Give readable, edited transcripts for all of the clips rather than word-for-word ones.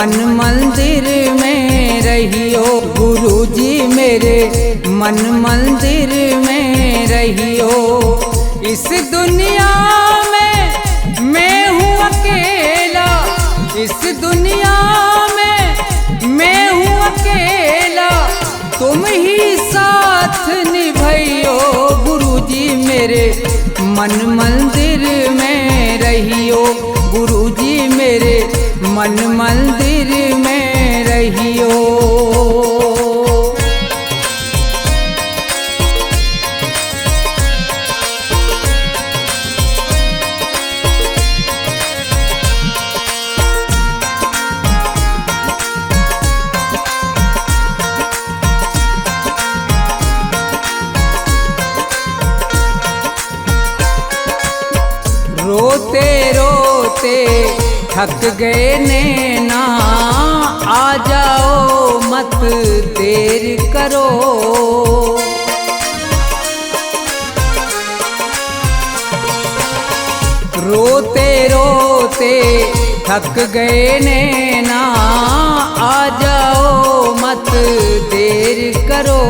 मन मंदिर में रहियो। गुरुजी मेरे मन मंदिर में रहियो। इस दुनिया में मैं हूँ अकेला, इस दुनिया में मैं हूँ अकेला, तुम ही साथ निभाइयो। गुरुजी मेरे मन मंदिर में रहियो। गुरुजी मेरे मन मंदिर में रहियो। रोते रोते थक गए नैना, आ जाओ मत देर करो। रोते रोते थक गए नैना, आ जाओ मत देर करो।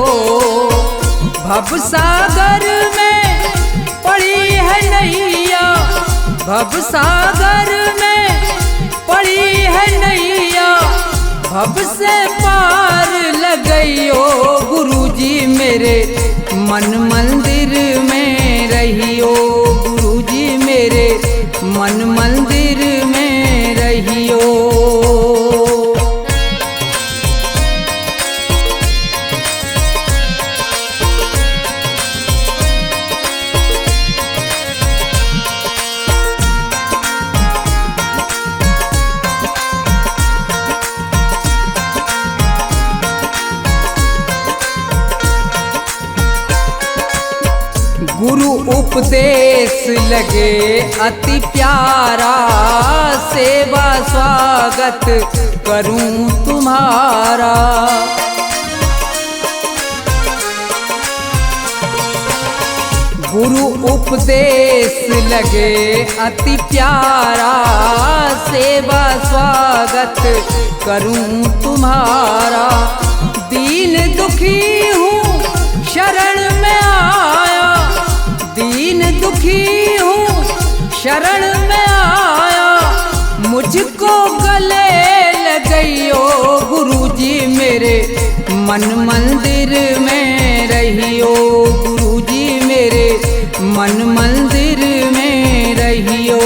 भवसागर में पड़ी है नैया, भवसागर में पड़ी है नैया, भव से पार लगइयो। गुरुजी मेरे मन मंदिर में रहियो। गुरुजी मेरे मन मंदिर में रहियो। गुरु उपदेश लगे अति प्यारा, सेवा स्वागत करूं तुम्हारा। गुरु उपदेश लगे अति प्यारा, सेवा स्वागत करूं तुम्हारा। दीन दुखी हूँ शरण में आया, दीन दुखी हूँ शरण में आया, मुझको गले लगइयो। गुरुजी मेरे मन मंदिर में रहियो। गुरुजी मेरे मन मंदिर में रहियो।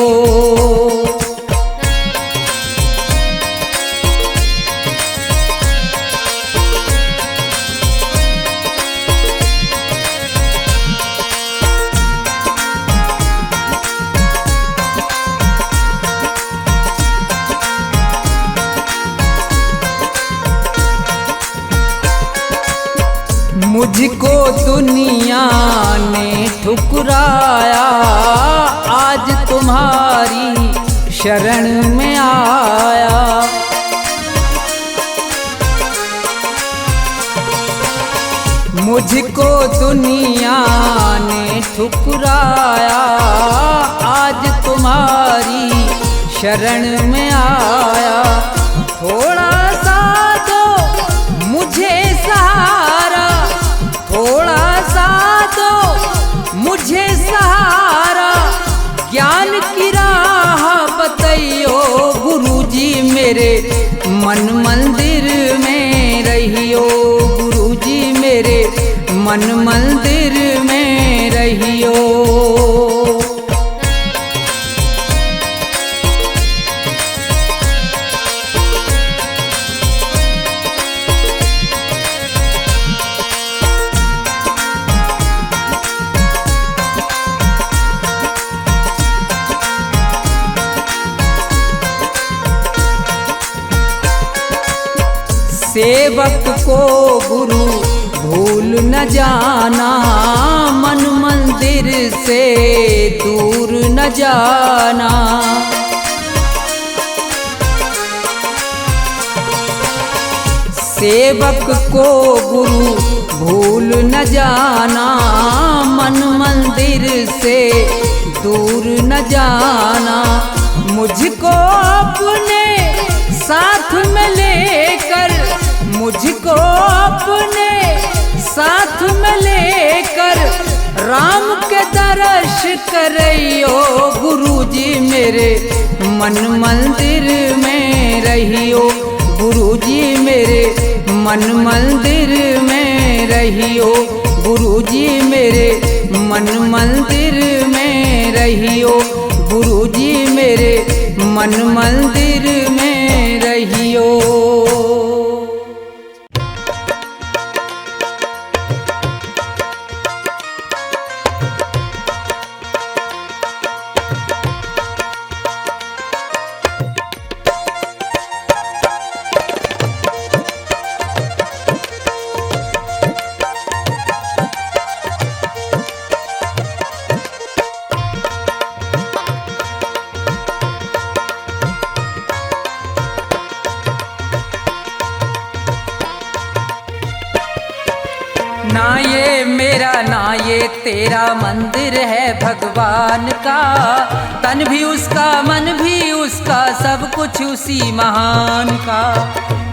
मुझको दुनिया ने ठुकराया, आज तुम्हारी शरण में आया। मुझको दुनिया ने ठुकराया, आज तुम्हारी शरण में आया। थोड़ा सा दो मुझे सहारा, थोड़ा सा दो मुझे सहारा, ज्ञान की राह बताइयो। गुरुजी मेरे मन मंदिर में रहियो। गुरुजी मेरे मन मंदिर में रहियो। सेवक को गुरु भूल न जाना, मन मंदिर से दूर न जाना। सेवक को गुरु भूल न जाना, मन मंदिर से दूर न जाना। मुझको अपने साथ में लेकर मुझको अपने साथ में लेकर राम के दर्श करियो गुरुजी मेरे मन मंदिर में रहियो गुरुजी मेरे मन मंदिर में रहियो गुरुजी मेरे मन मंदिर में रहियो गुरुजी मेरे मन मंदिर में रहियो। ना ये मेरा ना ये तेरा मंदिर है भगवान का, तन भी उसका मन भी उसका सब कुछ उसी महान का।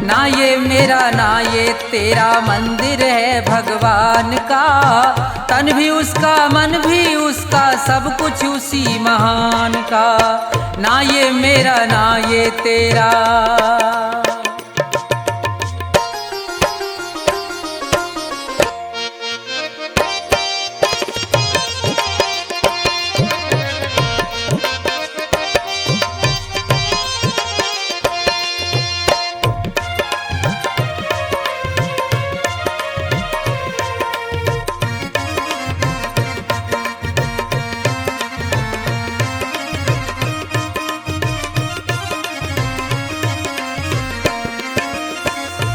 ना ये मेरा ना ये तेरा मंदिर है भगवान का, तन भी उसका मन भी उसका सब कुछ उसी महान का। ना ये मेरा ना ये तेरा।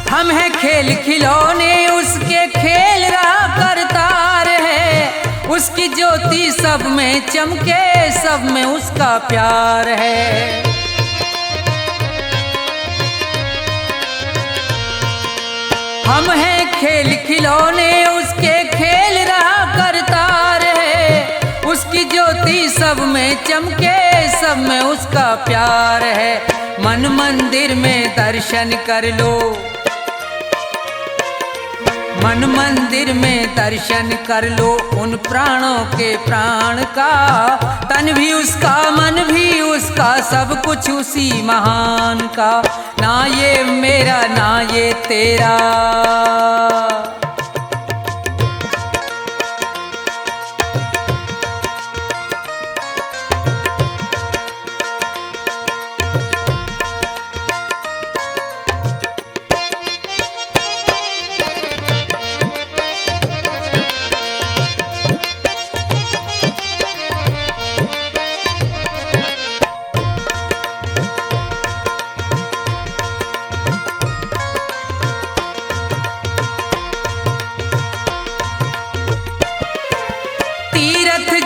हम हैं खेल खिलौने उसके खेल रहा करतार है, उसकी ज्योति सब में चमके सब में उसका प्यार है। हम हैं खेल खिलौने उसके खेल रहा करतार है, उसकी ज्योति सब में चमके सब में उसका प्यार है। मन मंदिर में दर्शन कर लो, मन मंदिर में दर्शन कर लो उन प्राणों के प्राण का। तन भी उसका मन भी उसका सब कुछ उसी महान का। ना ये मेरा ना ये तेरा।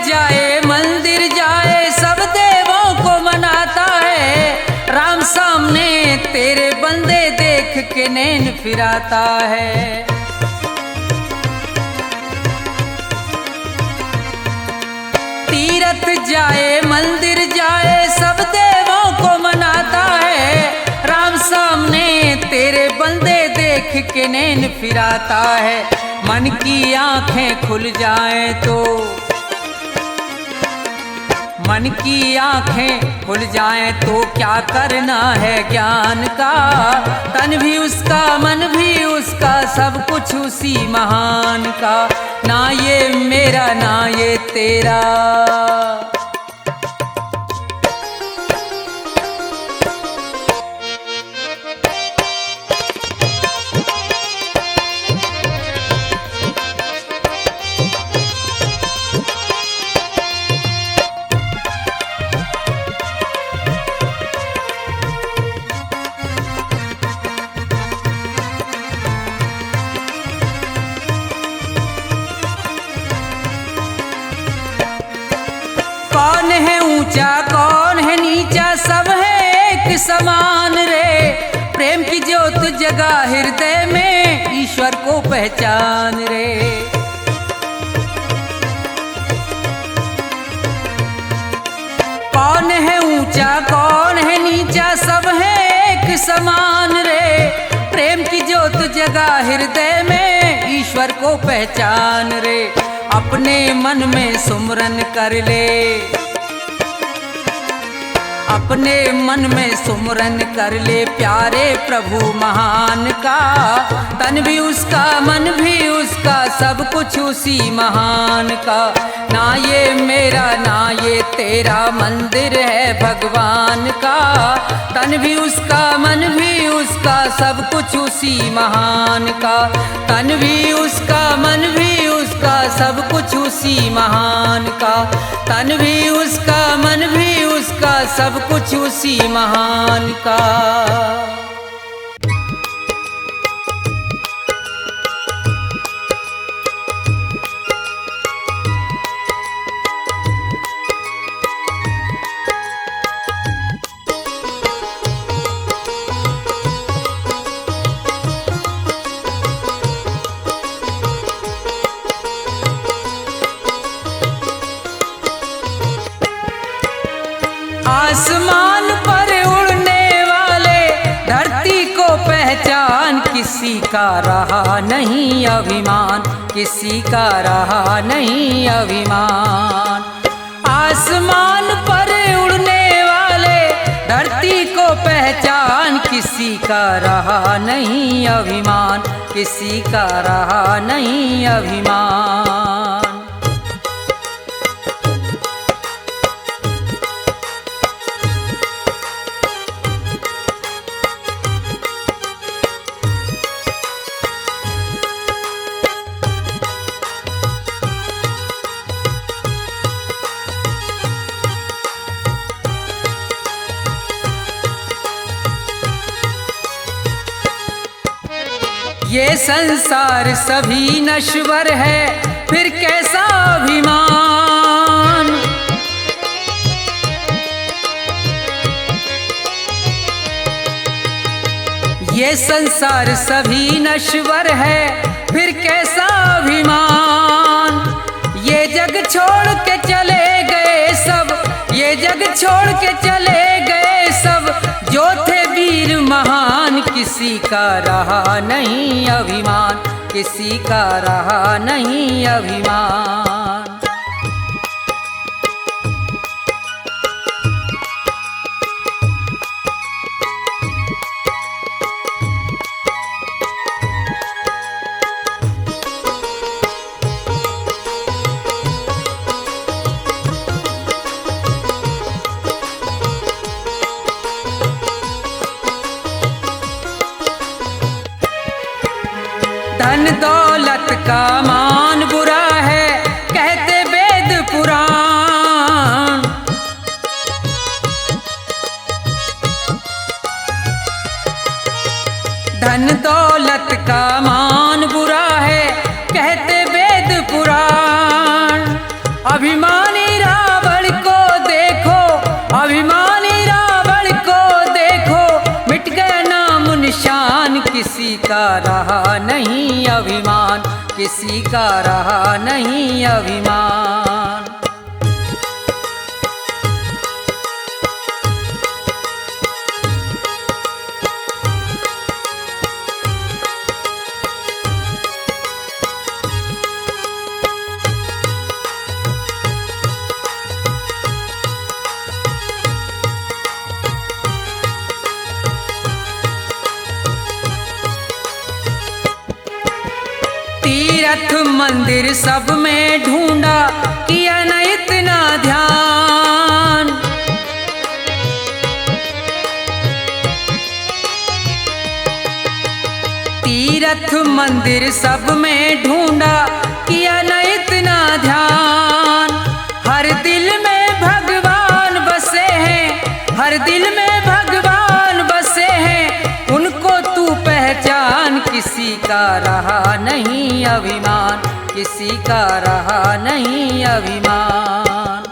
जाए मंदिर जाए सब देवों को मनाता है, राम सामने तेरे बंदे देख के नैन फिराता है। तीरथ जाए मंदिर जाए सब देवों को मनाता है, राम सामने तेरे बंदे देख के नैन फिराता है। मन की आंखें खुल जाएं तो, मन की आंखें खुल जाएं तो क्या करना है ज्ञान का। तन भी उसका मन भी उसका सब कुछ उसी महान का। ना ये मेरा ना ये तेरा। कौन है ऊंचा कौन है नीचा सब है एक समान रे। प्रेम की ज्योत जगा हृदय में ईश्वर को पहचान रे। कौन है ऊंचा कौन है नीचा सब है एक समान रे। प्रेम की ज्योत जगा हृदय में, ईश्वर को पहचान रे। अपने मन में सुमरन कर ले, अपने मन में सुमरन कर ले प्यारे प्रभु महान का। तन भी उसका मन भी उसका, सब कुछ उसी महान का। ना ये मेरा ना ये तेरा मंदिर है भगवान का। तन भी उसका मन भी उसका, सब कुछ उसी महान का। तन भी उसका मन भी उसका, सब कुछ उसी महान का। तन भी उसका मन भी उसका, सब कुछ उसी महान का। आसमान पर उड़ने वाले धरती को पहचान, किसी का रहा नहीं अभिमान, किसी का रहा नहीं अभिमान। आसमान पर उड़ने वाले धरती को पहचान, किसी का रहा नहीं अभिमान, किसी का रहा नहीं अभिमान। ये संसार सभी नश्वर है, फिर कैसा अभिमान। ये संसार सभी नश्वर है, फिर कैसा अभिमान। ये जग छोड़ के चले गए सब, ये जग छोड़ के चले गए सब, जो थे वीर महान, किसी का रहा नहीं अभिमान, किसी का रहा नहीं अभिमान। धन दौलत का मान बुरा है, कहते वेद पुराण। धन दौलत का मान बुरा है, कहते वेद पुराण। अभिमानी रावण को देखो, अभिमानी रावण को देखो, मिट गया नाम निशान, किसी का रहा नहीं अभिमान, किसी का रहा नहीं अभिमान। तीर्थ मंदिर सब में ढूंढा, किया न इतना ध्यान। तीर्थ मंदिर सब में ढूंढा, किया न इतना ध्यान। हर दिल में भगवान बसे हैं, हर दिल में भगवान बसे हैं, उनको तू पहचान, किसी का रहा नहीं अभिमान, किसी का रहा नहीं अभिमान।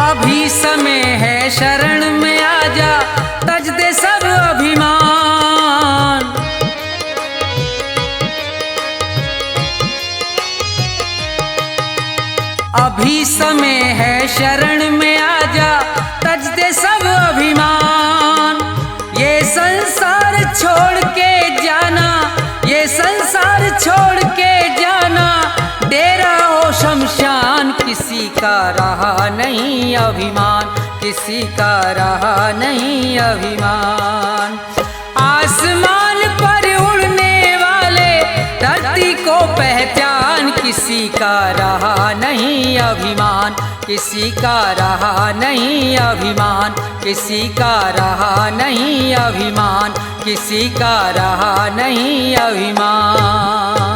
अभी समय है शरण में आजा, तज दे सब अभिमान। अभी समय है शरण में आजा, तज दे सब अभिमान। ये संसार छोड़ के जाना, ये संसार छोड़ के जाना, डेरा हो शमशान। किसी का रहा नहीं अभिमान, किसी का रहा नहीं अभिमान। आसमान पर उड़ने वाले धरती को पहचान, किसी का रहा नहीं अभिमान, किसी का रहा नहीं अभिमान, किसी का रहा नहीं अभिमान, किसी का रहा नहीं अभिमान।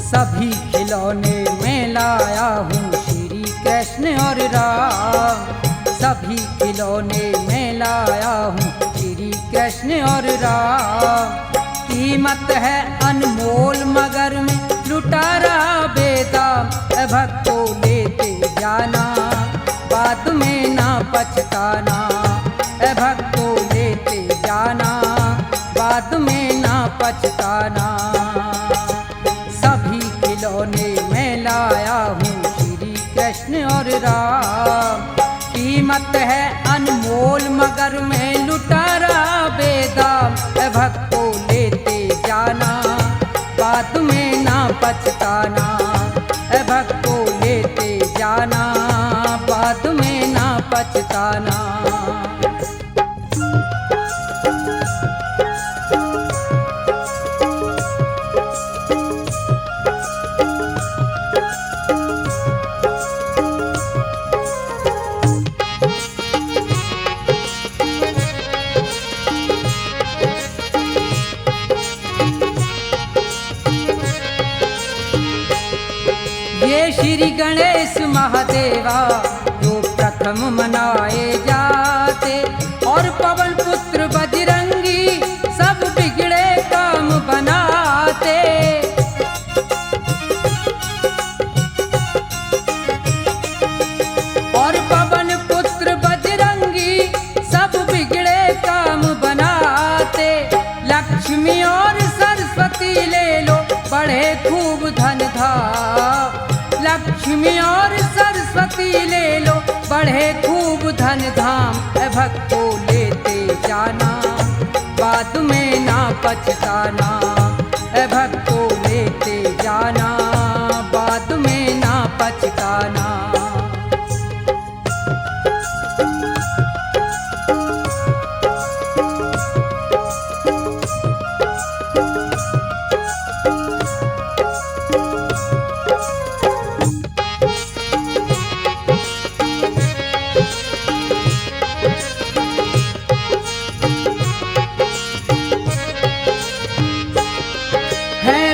सभी खिलौने में लाया हूँ श्री कृष्ण और राम, सभी खिलौने में लाया हूँ श्री कृष्ण और राम। कीमत है अनमोल मगर में लुटा रहा बेदाम, भक्तों लेते जाना बाद में ना पछताना, भक्तों लेते जाना बाद में ना पछताना। सभी खिलौने में लाया हूँ श्री कृष्ण और राम, कीमत है अनमोल मगर में लुटा रहा बेदाम, भक्तों लेते जाना बाद में ना पछताना, भक्तों लेते जाना बाद में ना पछताना। ये श्री गणेश महादेवा जो प्रथम मनाए जाते, और पवन पुत्र बजरंगी सब बिगड़े काम बनाते। और पवन पुत्र बजरंगी सब बिगड़े काम बनाते। लक्ष्मी और सरस्वती ले लो बढ़े खूब धन धाम, लक्ष्मी और सरस्वती ले लो बढ़े खूब धन धाम, भक्तों लेते जाना बाद में ना पछताना, भक्तों लेते जाना बाद में ना पछताना।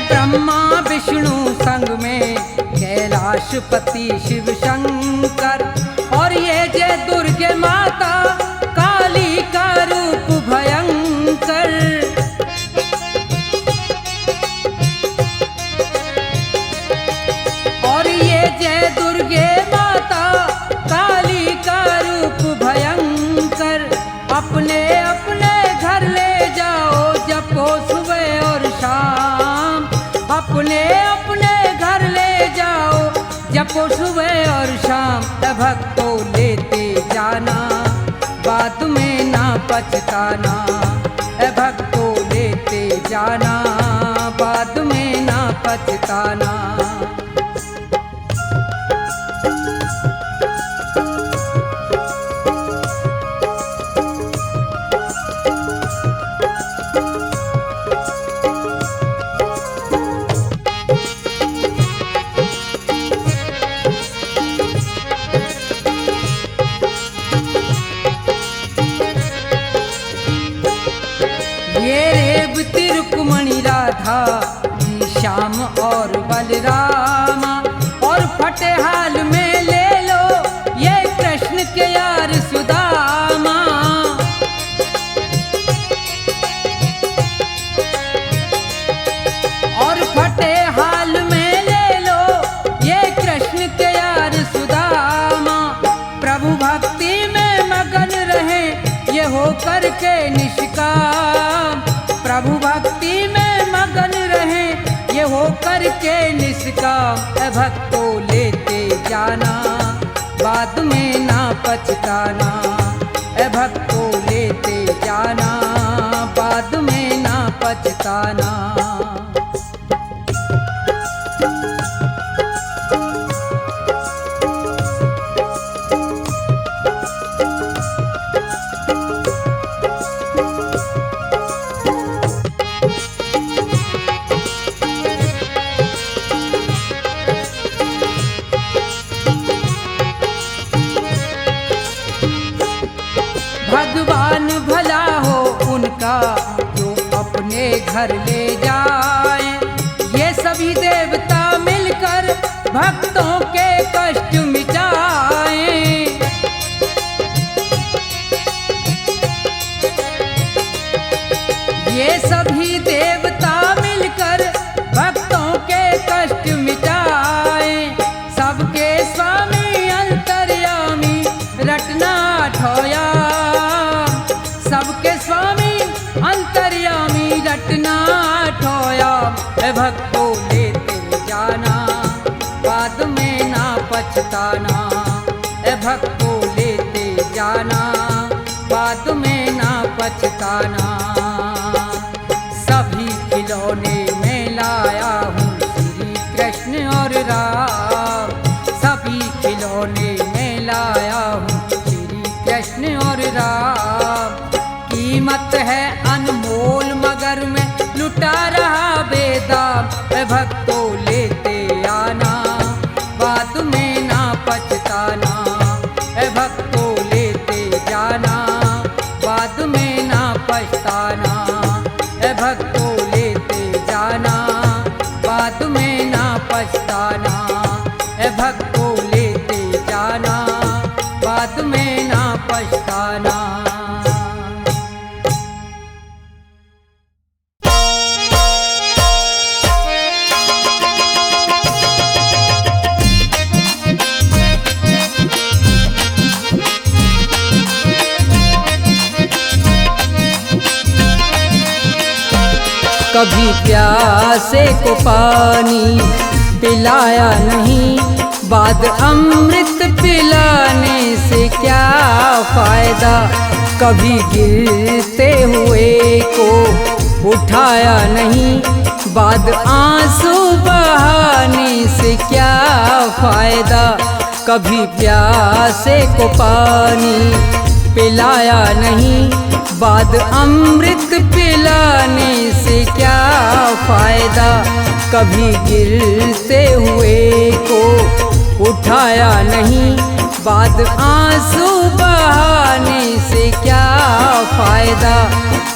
ब्रह्मा विष्णु संग में कैलाशपति शिव शंकर, और ये जय दुर्गे माता काली का रूप भयंकर। और ये जय दुर्गे माता काली का रूप भयंकर। अपने अपने घर ले जाओ जपो सुबह और शाम, अपने अपने घर ले जाओ जपो सुबह और शाम, भक्तों लेते जाना बाद में ना पछताना, भक्तों लेते जाना बाद में ना पछताना। राधा श्याम और बलरामा, और फटे हाल में ले लो ये कृष्ण के यार सुदामा। और फटे हाल में ले लो ये कृष्ण के यार सुदामा। प्रभु भक्ति में मगन रहे ये हो करके निष्काम। प्रभु भक्ति में मगन रहे ये हो करके निष्काम। भक्तो लेते जाना बाद में ना पछताना। भक्तो लेते जाना बाद में ना पछताना। भगवान भला हो उनका जो अपने घर ले जाए। ये सभी देवता मिलकर भक्तों के कष्ट मिटाए। ये सभी देवता मिलकर भक्तों के कष्ट मिटाए। सबके स्वामी अंतर्यामी रटना ठोया। सबके स्वामी अंतर्यामी रटना ठोया। भक्तो लेते जाना बाद में ना पछताना। भक्तो लेते जाना बाद में ना पछताना। सभी खिलौने में लाया हूँ श्री कृष्ण और राम। सभी खिलौने में लाया हूँ श्री कृष्ण और राम। कीमत है अनमोल मगर में लुटा रहा बेदाम। भक्तो लेते आना बाद में ना पछताना। भक्तो लेते जाना बाद में ना पछताना। भक्तो लेते जाना बाद में ना पछताना। भक्तो लेते जाना बाद में ना पछताना। कभी प्यासे को पानी पिलाया नहीं। बाद अमृत पिलाने से क्या फायदा। कभी गिरते हुए को उठाया नहीं। बाद आंसू बहाने से क्या फायदा। कभी प्यासे को पानी पिलाया नहीं। बाद अमृत पिलाने से क्या फायदा। कभी गिरते हुए को उठाया नहीं। बाद आंसू बहाने से क्या फायदा।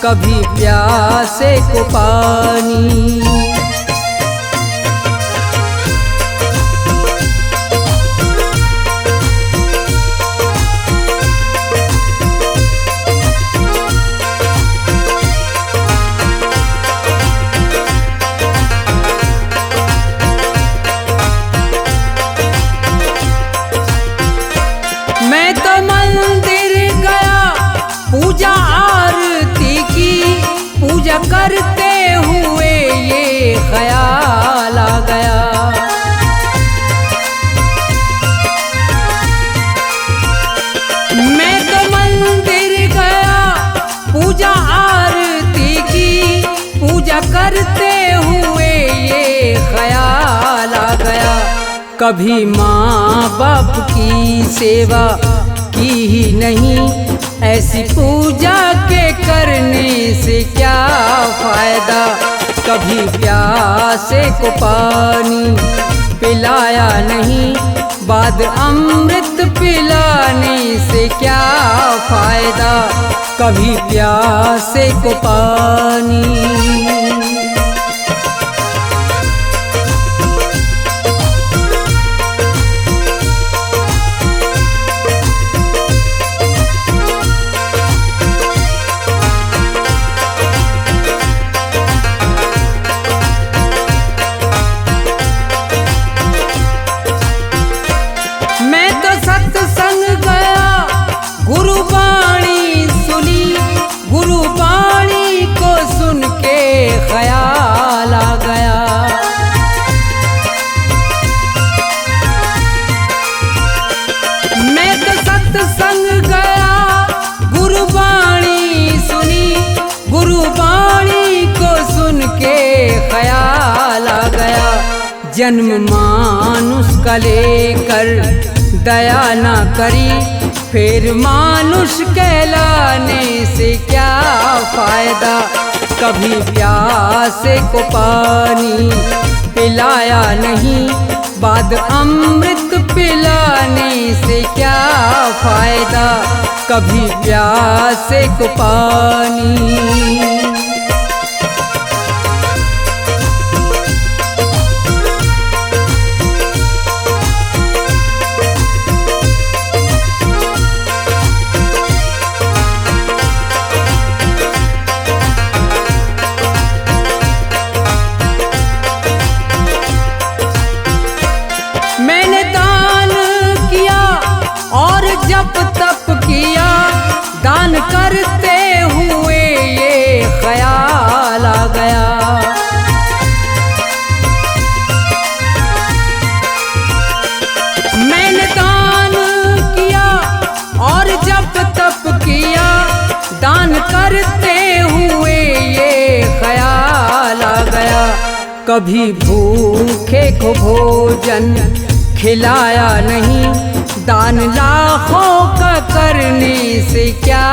कभी प्यासे को पानी। मैं तो मंदिर गया पूजा आरती की। पूजा करते हुए ये ख्याल आ गया। मैं तो मंदिर गया पूजा आरती की। पूजा करते हुए ये ख्याल आ गया। कभी माँ बाप की सेवा की ही नहीं। ऐसी पूजा के करने से क्या फायदा। कभी प्यासे को पानी पिलाया नहीं। बाद अमृत पिलाने से क्या फायदा। कभी प्यासे को पानी। जन्म मानुष का लेकर दया न करी, फिर मानुष कहलाने से क्या फायदा। कभी प्यासे को पानी पिलाया नहीं, बाद अमृत पिलाने से क्या फायदा। कभी प्यासे को पानी। मैंने दान किया और जप तप किया, दान करते हुए ये ख्याल आ गया। मैंने दान किया और जप तप किया, दान करते हुए ये ख्याल आ गया। कभी भूखे को भोजन खिलाया नहीं, दान लाखों का करने से क्या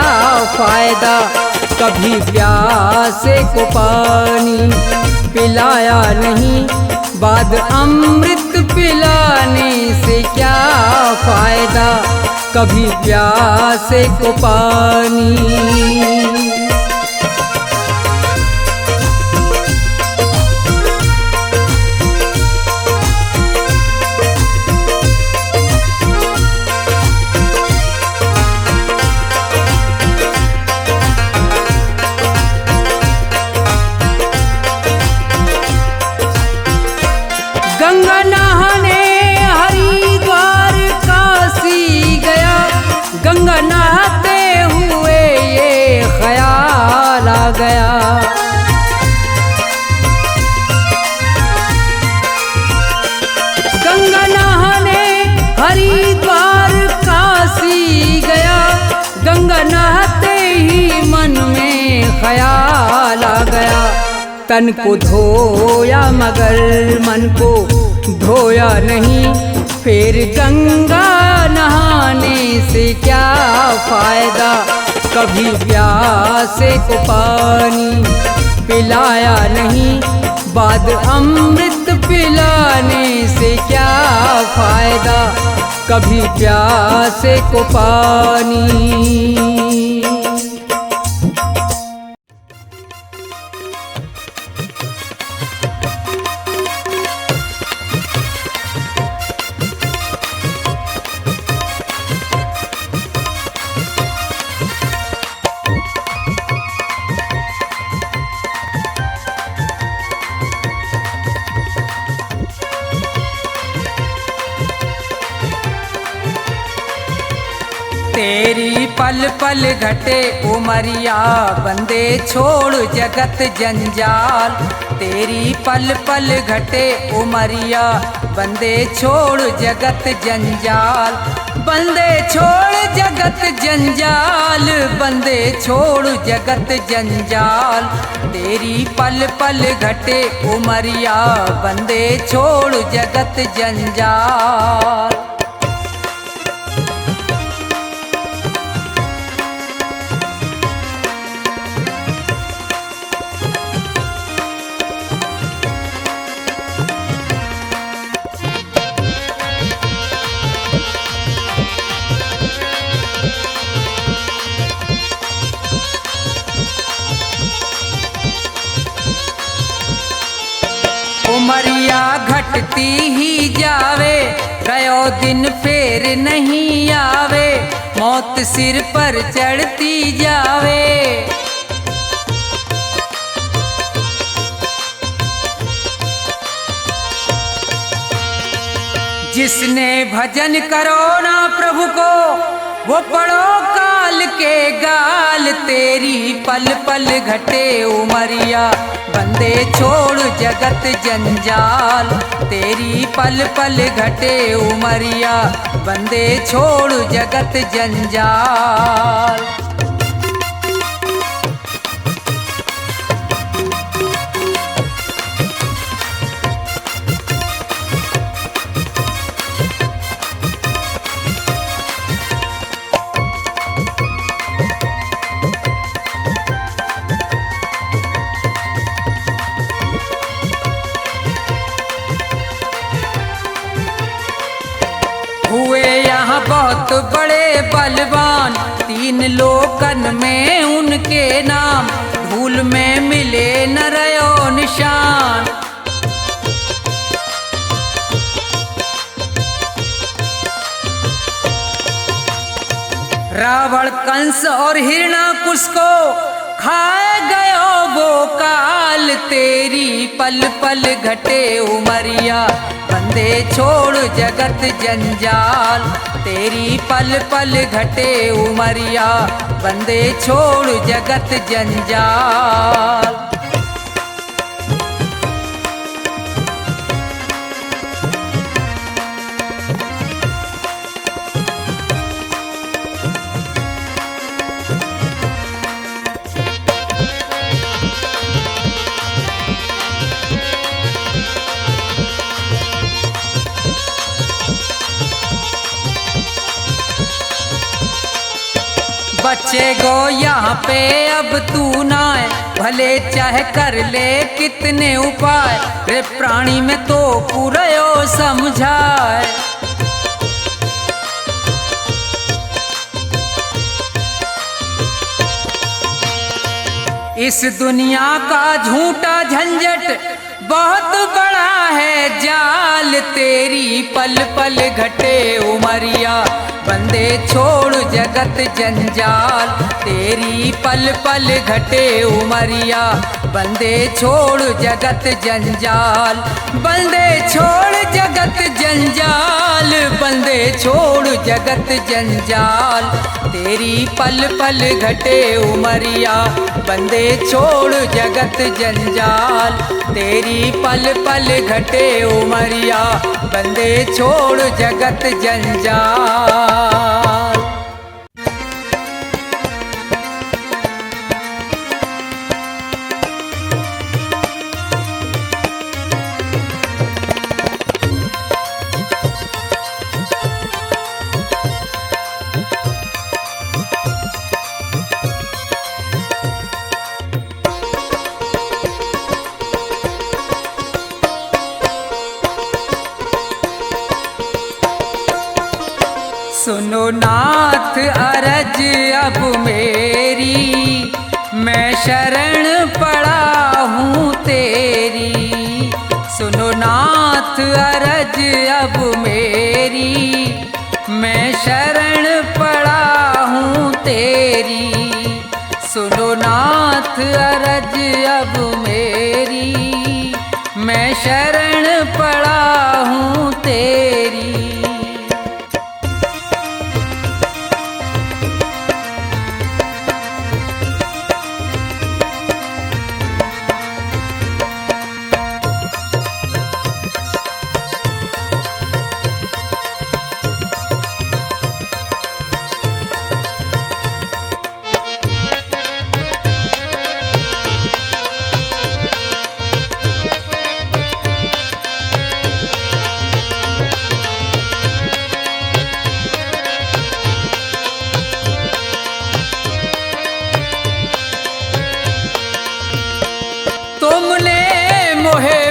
फायदा। कभी प्यासे को पानी पिलाया नहीं, बाद अमृत पिलाने से क्या फायदा। कभी प्यासे को पानी। गंगा नहाने हरिद्वार काशी गया, गंगा नहाते हुए ये ख्याल आ गया। गंगा नहाने हरिद्वार काशी गया, गंगा नहाते ही मन में ख्याल आ गया। तन को धोया मगर मन को धोया नहीं, फिर गंगा नहाने से क्या फायदा। कभी प्यासे को पानी पिलाया नहीं, बाद अमृत पिलाने से क्या फायदा। कभी प्यासे को पानी। तेरी पल पल घटे उमरिया, बंदे छोड़ जगत जंजाल। तेरी पल पल घटे उमरिया, बंदे छोड़ जगत जंजाल। बंदे छोड़ जगत जंजाल, बंदे छोड़ जगत जंजाल। तेरी पल पल घटे उमरिया, बंदे छोड़ जगत जंजाल। उमरिया घटती ही जावे, गयो दिन फेर नहीं आवे। मौत सिर पर चढ़ती जावे। जिसने भजन करो ना प्रभु को, वो पड़ो काल के गाल। तेरी पल पल घटे उमरिया, बंदे छोड़ जगत जंजाल। तेरी पल पल घटे उमरिया, बंदे छोड़ जगत जंजाल। बलवान, तीन लोकन में उनके नाम, धूल में मिले न रयो निशान। रावण कंस और हिरणाकुश को खाए गयो वो काल, तेरी पल पल घटे उमरिया, बंदे छोड़ जगत जंजाल। तेरी पल पल घटे उमरिया, बंदे छोड़ जगत जंजाल। बच्चे गो यहाँ पे अब तू ना है, भले चाहे कर ले कितने उपाय, रे प्राणी में तो पूरयो समझाए। इस दुनिया का झूठा झंझट बहुत बड़ा है जाल, तेरी पल पल घटे उमरिया, बंदे छोड़ जगत जंजाल। तेरी पल पल घटे उमरिया, बंदे छोड़ जगत जंजाल। बंदे छोड़ जगत जंजाल, बंदे छोड़ जगत जंजाल। तेरी पल पल घटे उमरिया, बंदे छोड़ जगत जंजाल। तेरी पल पल घटे उमरिया, बंदे छोड़ जगत जंजाल। सुनो नाथ अरज अब मेरी, मैं शरण पड़ा हूँ तेरी। सुनो नाथ अरज अब मेरी, मैं शरण पड़ा हूँ तेरी। सुनो नाथ अरज अब मेरी, मैं शरण पड़ा हूँ तेरी।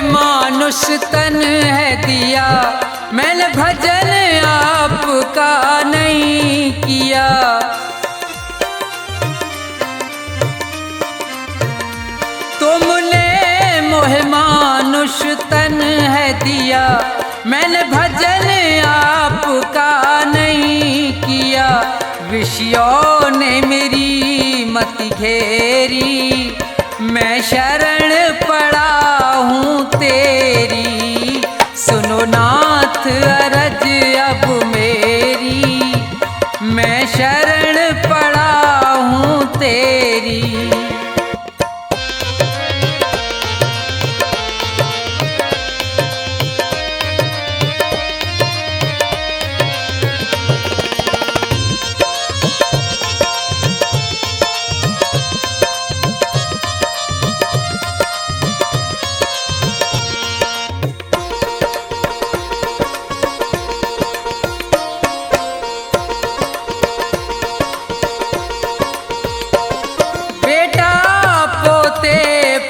मनुष्य तन है दिया, मैंने भजन आपका नहीं किया। तुमने मोहे मनुष्य तन है दिया, मैंने भजन आपका नहीं किया। विषयों ने मेरी मति घेरी, मैं शरण पड़ा हूँ तेरी। सुनो नाथ अरज अब मेरी, मैं शरण पड़ा हूँ तेरी।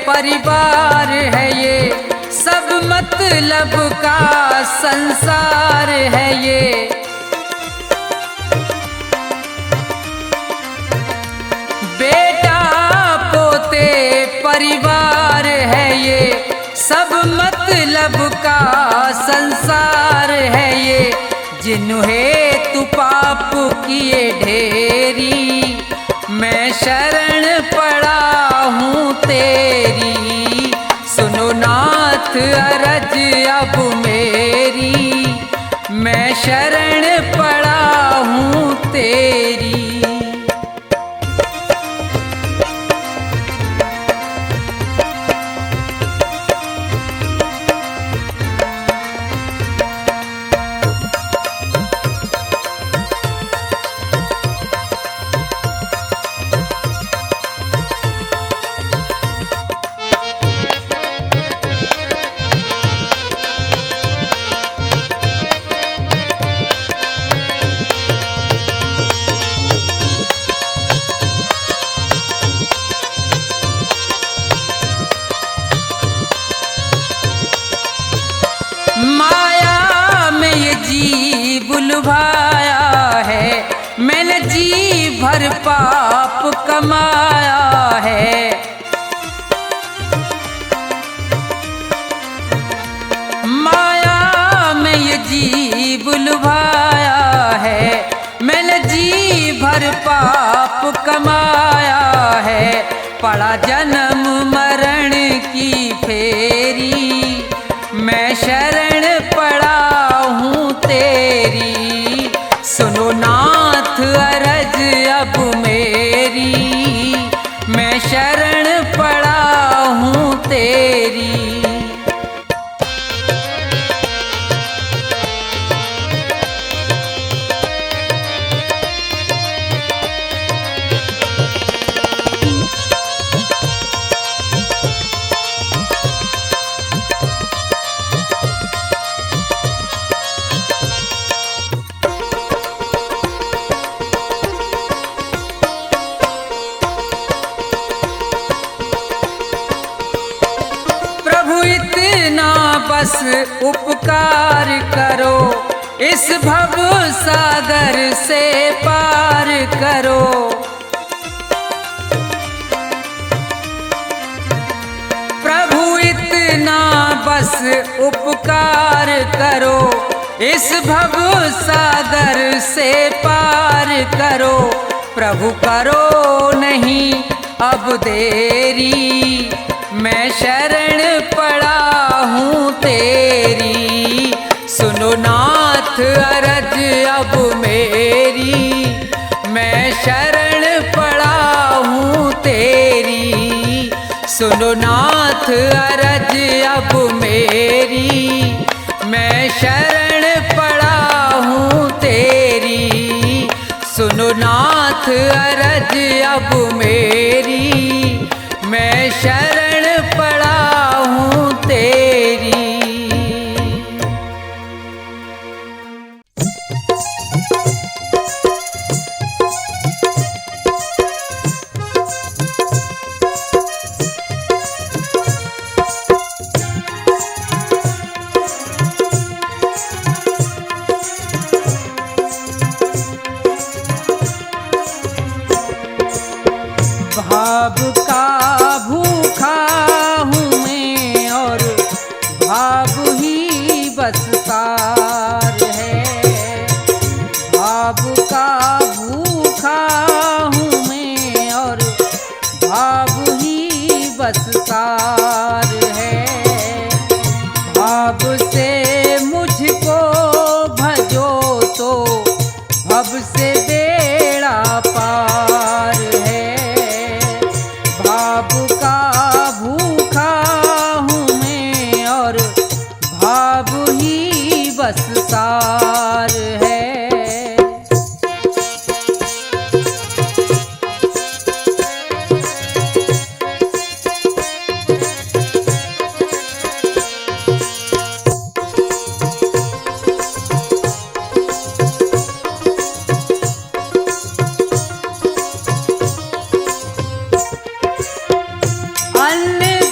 परिवार है ये, सब मतलब का संसार है ये। लब का संसार है ये, जिन्हें तू पाप किए ढेरी। मैं शरण पड़ा हूँ तेरी, सुनो नाथ अरज अब मेरी। मैं शरण पड़ा हूँ तेरी। माया में ये जी बुलवाया है, मैंने जी भर पाप कमाया है। माया में ये जी बुलवाया है, मैंने जी भर पाप कमाया है। पड़ा जन्म मरण की फेरी, मैं शरण पड़ा हूँ तेरी। सुनो नाथ अरज अब मेरी, मैं शरण पड़ा हूँ तेरी। बस उपकार करो, इस भव सागर से पार करो। प्रभु इतना बस उपकार करो, इस भव सागर से पार करो। प्रभु करो नहीं अब देरी, मैं शरण पड़ा हूँ तेरी। सुनो नाथ अरज अब मेरी, मैं शरण पड़ा हूँ तेरी। सुनो नाथ अरज अब मेरी, मैं शरण पड़ा हूँ तेरी। सुनो नाथ अरज अब मेरी, मैं शरण पड़ा हूँ तेरी। भाव का भूखा हूँ मैं और भाव ही बस सार है। भाव का भूखा हूँ मैं और भाव ही बस सार है। भाव से मुझको भजो तो भव से बेड़ा पार है। भाव का भूखा हूँ मैं और भाव ही बस सार है।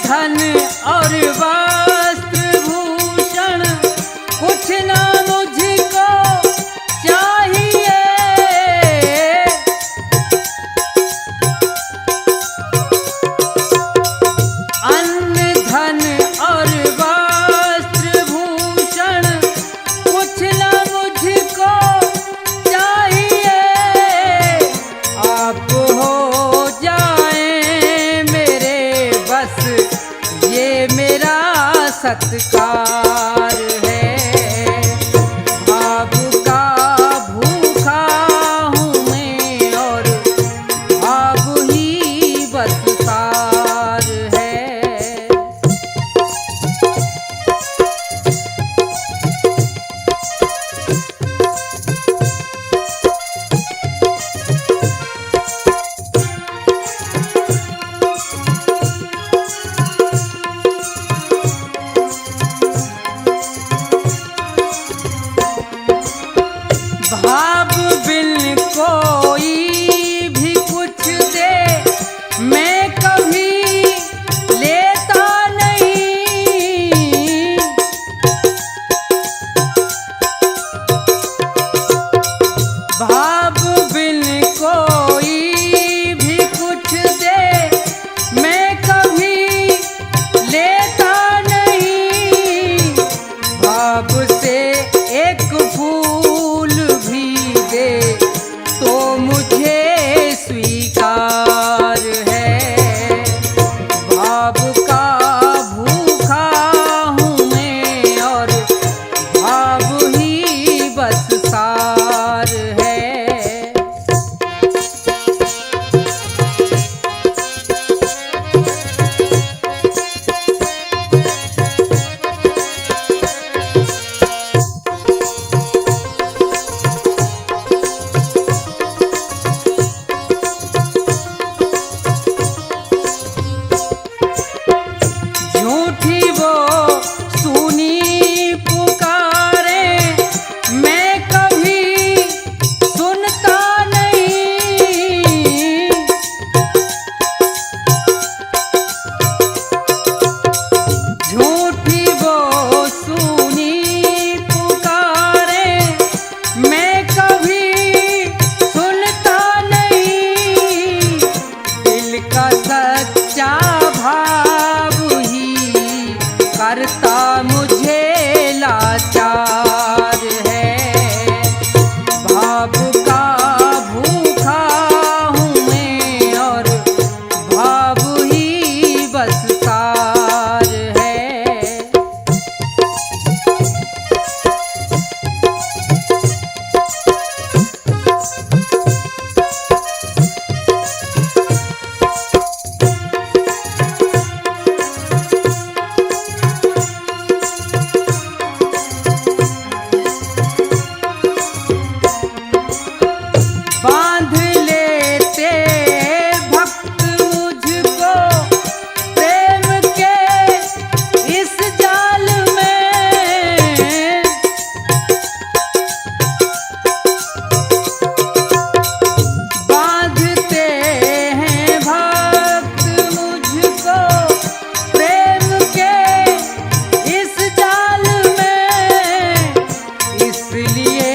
धन और वस्त्र भूषण कुछ ना मुझको चाहिए। अन्न धन और वस्त्र बस ये मेरा सत्कार है। भाव का भूखा हूँ मैं और भाव ही बस सार है। भाव बिन कोई भी कुछ दे मैं कभी लेता नहीं। भाव बिन कोई भी कुछ दे मैं कभी लेता नहीं। भाव से एक फूल भी दे तो मुझे स्वीकार है। भाव का भूखा हूँ मैं और भाव ही बस सार है। झूठी वो सुनी पुकारे मैं कभी सुनता नहीं। झूठी वो सुनी पुकारे मैं कभी सुनता नहीं। दिल का सच्चा भाव ही करता मुझे लाचार है। भाव का भूखा हूँ मैं और भाव ही बस सार है। बांध लेते भक्त मुझको प्रेम के इस जाल में। बांधते हैं भक्त मुझको प्रेम के इस जाल में। इसलिए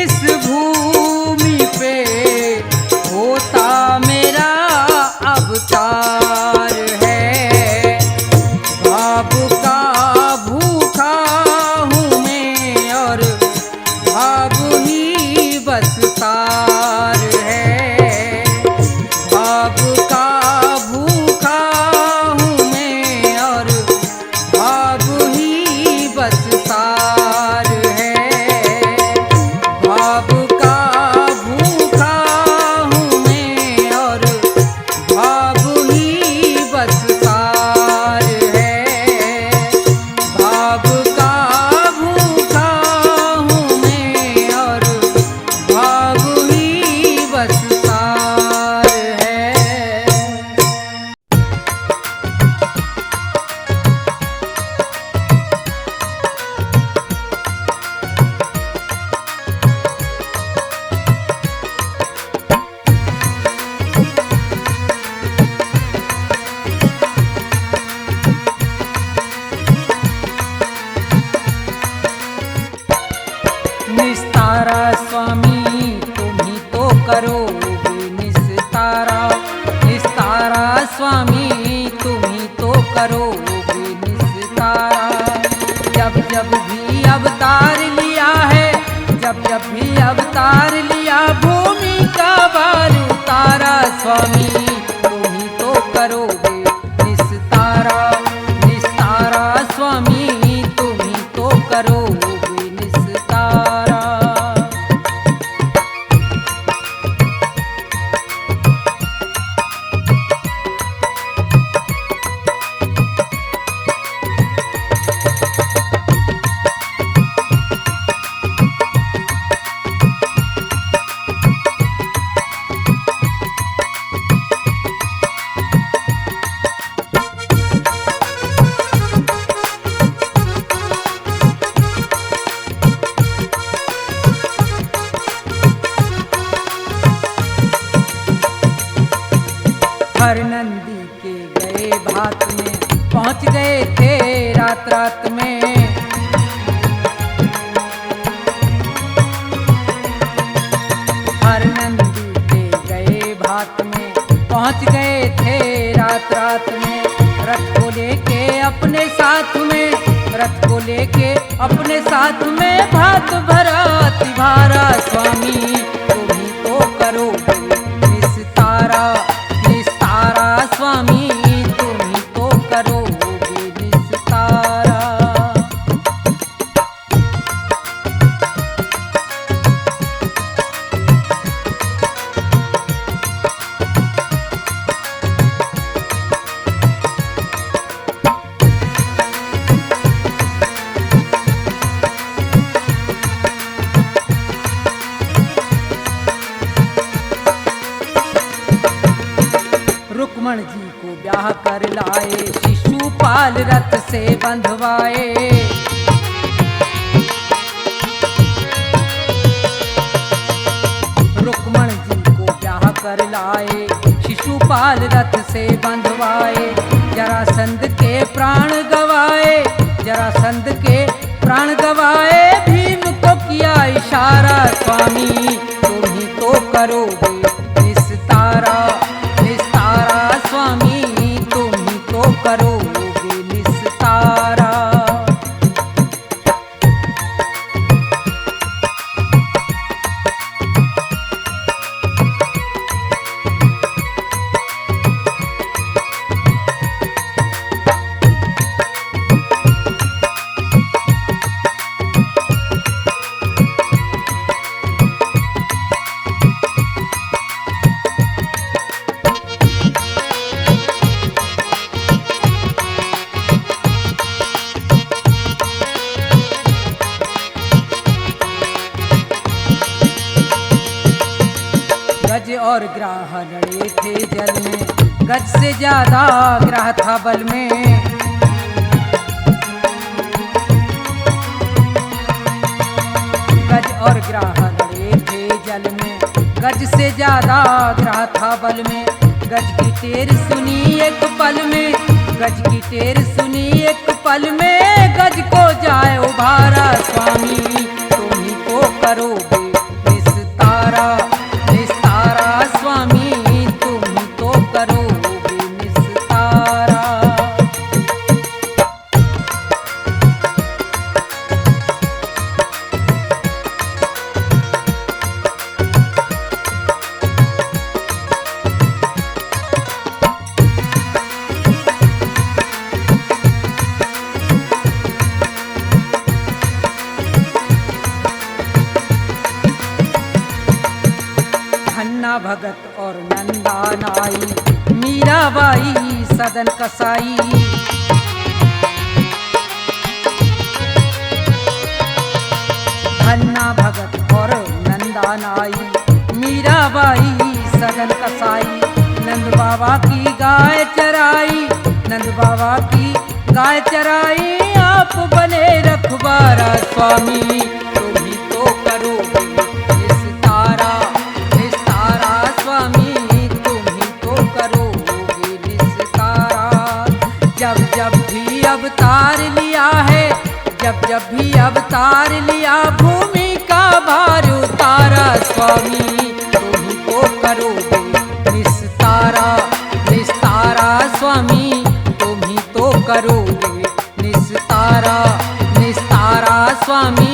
इस भूमि पे होता मेरा अवतार है। भाव का भूखा हूँ मैं और भाव ही बस सार है। भाव का भूखा हूँ मैं और भाव ही बस सार है। भाव का भूखा हूँ मैं और भाव ही बस सार है। भाव का भूखा हूँ मैं और भाव ही बस सार है। निस्तारा स्वामी तुम ही तो करोगे निस्तारा। निस्तारा स्वामी तुम ही तो करोगे निस्तारा। जब जब भी अवतार लिया है, जब जब भी अवतार लिया भूमि का भार उतारा। स्वामी तुम ही तो करोगे निस्तारा। हर नंदी के गए भात में पहुंच गए थे रात रात में। हर नंदी के गए भात में पहुंच गए थे रात रात में। रथ को लेके अपने साथ में, रथ को लेके अपने साथ में भात भरा तिभारा स्वामी तुम ही तो करोगे निस्तारा, निस्तारा स्वामी तुम ही तो करोगे निस्तारा। रुक्मण जी को ब्याह कर लाए, शिशुपाल रथ से बंधवाए। रुक्मण जी को ब्याह कर लाए, शिशुपाल रथ से बंधवाए। जरासंध के प्राण गवाए, जरासंध के प्राण गवाए। भीम को किया इशारा स्वामी तुम ही तो करोगे निस्तारा, निस्तारा स्वामी तुम ही तो करोगे निस्तारा। गज और ग्राह लड़े थे जल में, गज से ज्यादा ग्राह था बल में। गज और ग्राह लड़े थे जल में, गज से ज्यादा ग्राह था बल में। गज की टेर सुनी एक पल में, गज की टेर सुनी एक पल में। गज को जाए उभारा स्वामी तुम ही तो करोगे निस्तारा, निस्तारा स्वामी तुम ही तो करोगे निस्तारा। धन्ना भगत और नंदा नाई, मीराबाई सदन कसाई। धन्ना भगत और नंदा नाई, मीराबाई सदन कसाई। नंद बाबा की गाय चराई, नंद बाबा की गाय चराई। आप बने रखवारा स्वामी तुम ही तो करोगे निस्तारा, निस्तारा स्वामी तुम ही तो करोगे निस्तारा। जब जब भी अवतार लिया है, जब जब भी अवतार लिया। भूमि का भार उतारा स्वामी तुम ही तो करोगे निस्तारा, निस्तारा स्वामी तुम ही तो करोगे निस्तारा, निस्तारा स्वामी।